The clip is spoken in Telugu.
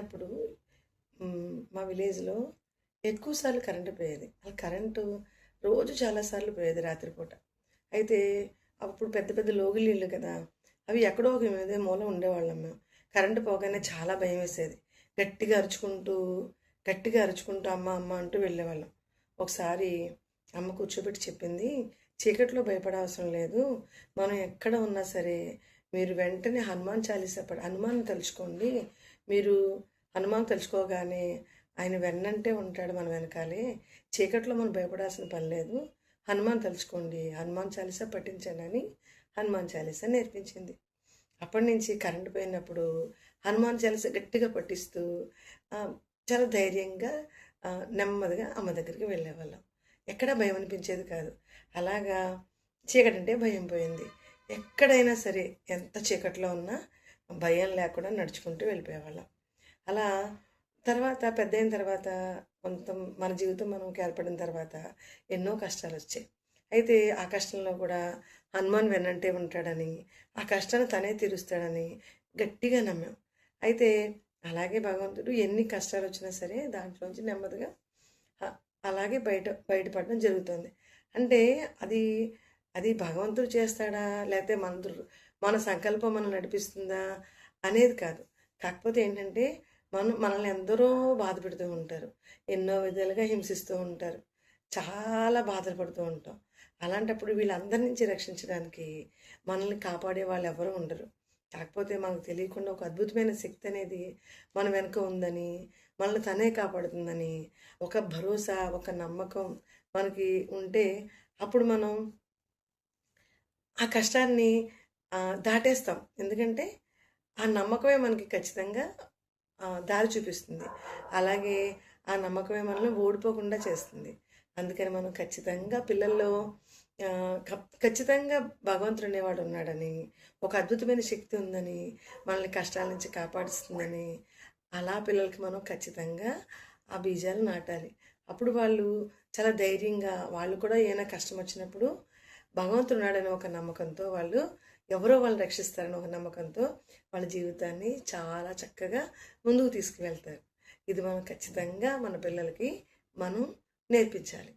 చిన్నప్పుడు మా విలేజ్‌లో ఎక్కువ సార్లు కరెంట్ పోయేది. కరెంటు రోజు చాలా సార్లు పోయేది రాత్రిపూట. అయితే అప్పుడు పెద్ద పెద్ద లోగిళ్ళిళ్ళు కదా! అవి ఎక్కడో ఒక మీదే మూల ఉండేవాళ్ళం మేము. కరెంటు పోగానే చాలా భయమేసేది. గట్టిగా అరుచుకుంటూ, గట్టిగా అరుచుకుంటూ అమ్మ, అమ్మ అంటూ వెళ్ళేవాళ్ళం. ఒకసారి అమ్మ కూర్చోబెట్టి చెప్పింది, "చీకట్లో భయపడవసరం లేదు. మనం ఎక్కడ ఉన్నా సరే మీరు వెంటనే హనుమాన్ తలుచుకోండి. మీరు హనుమాన్ తలుచుకోగానే ఆయన వెన్నంటే ఉంటాడు మన వెనకాలే. చీకట్లో మనం భయపడాల్సిన పని లేదు. హనుమాన్ తలుచుకోండి. హనుమాన్ చాలీసా పఠించండి" అని హనుమాన్ చాలీసా నేర్పించింది. అప్పటి నుంచి కరెంట్ పోయినప్పుడు హనుమాన్ చాలీసా గట్టిగా పఠిస్తూ చాలా ధైర్యంగా నెమ్మదిగా అమ్మ దగ్గరికి వెళ్ళేవాళ్ళం. ఎక్కడా భయం అనిపించేది కాదు. అలాగా చీకటంటే భయం పోయింది. ఎక్కడైనా సరే ఎంత చీకట్లో ఉన్నా భయం లేకుండా నడుచుకుంటూ వెళ్ళిపోయేవాళ్ళం. అలా తర్వాత పెద్దయిన తర్వాత కొంత మన జీవితం మనకి ఏర్పడిన తర్వాత ఎన్నో కష్టాలొచ్చాయి. అయితే ఆ కష్టంలో కూడా హనుమాన్ వెన్నంటే ఉంటాడని, ఆ కష్టాన్ని తనే తీరుస్తాడని గట్టిగా నమ్మాం. అయితే అలాగే భగవంతుడు ఎన్ని కష్టాలొచ్చినా సరే దాంట్లోంచి నెమ్మదిగా అలాగే బయటపడడం జరుగుతుంది. అంటే అది అది భగవంతుడు చేస్తాడా? లేతే మన సంకల్పం మనల్ని నడిపిస్తుందా? అనేది కాదు. కాకపోతే ఏంటంటే మనల్ని ఎందరో బాధ పెడుతూ ఉంటారు. ఎన్నో విధాలుగా హింసిస్తూ ఉంటారు. చాలా బాధలు పడుతూ ఉంటాం. అలాంటప్పుడు వీళ్ళందరి నుంచి రక్షించడానికి మనల్ని కాపాడే వాళ్ళు ఎవరు ఉండరు. కాకపోతే మనకు తెలియకుండా ఒక అద్భుతమైన శక్తి అనేది మన వెనుక ఉందని, మనల్ని తనే కాపాడుతుందని ఒక భరోసా, ఒక నమ్మకం మనకి ఉంటే అప్పుడు మనం ఆ కష్టాన్ని దాటేస్తాం. ఎందుకంటే ఆ నమ్మకమే మనకి ఖచ్చితంగా దారి చూపిస్తుంది. అలాగే ఆ నమ్మకమే మనల్ని ఓడిపోకుండా చేస్తుంది. అందుకని మనం ఖచ్చితంగా పిల్లల్లో ఖచ్చితంగా భగవంతుడు అనేవాడు ఉన్నాడని, ఒక అద్భుతమైన శక్తి ఉందని, మనల్ని కష్టాల నుంచి కాపాడుస్తుందని అలా పిల్లలకి మనం ఖచ్చితంగా ఆ బీజాలు నాటాలి. అప్పుడు వాళ్ళు చాలా ధైర్యంగా వాళ్ళు కూడా ఏమైనా కష్టం వచ్చినప్పుడు భగవంతుడు ఉన్నాడని ఒక నమ్మకంతో ఎవరో వాళ్ళు రక్షిస్తారని ఒక నమ్మకంతో వాళ్ళ జీవితాన్ని చాలా చక్కగా ముందుకు తీసుకువెళ్తారు. ఇది మనం ఖచ్చితంగా మన పిల్లలకి మనం నేర్పించాలి.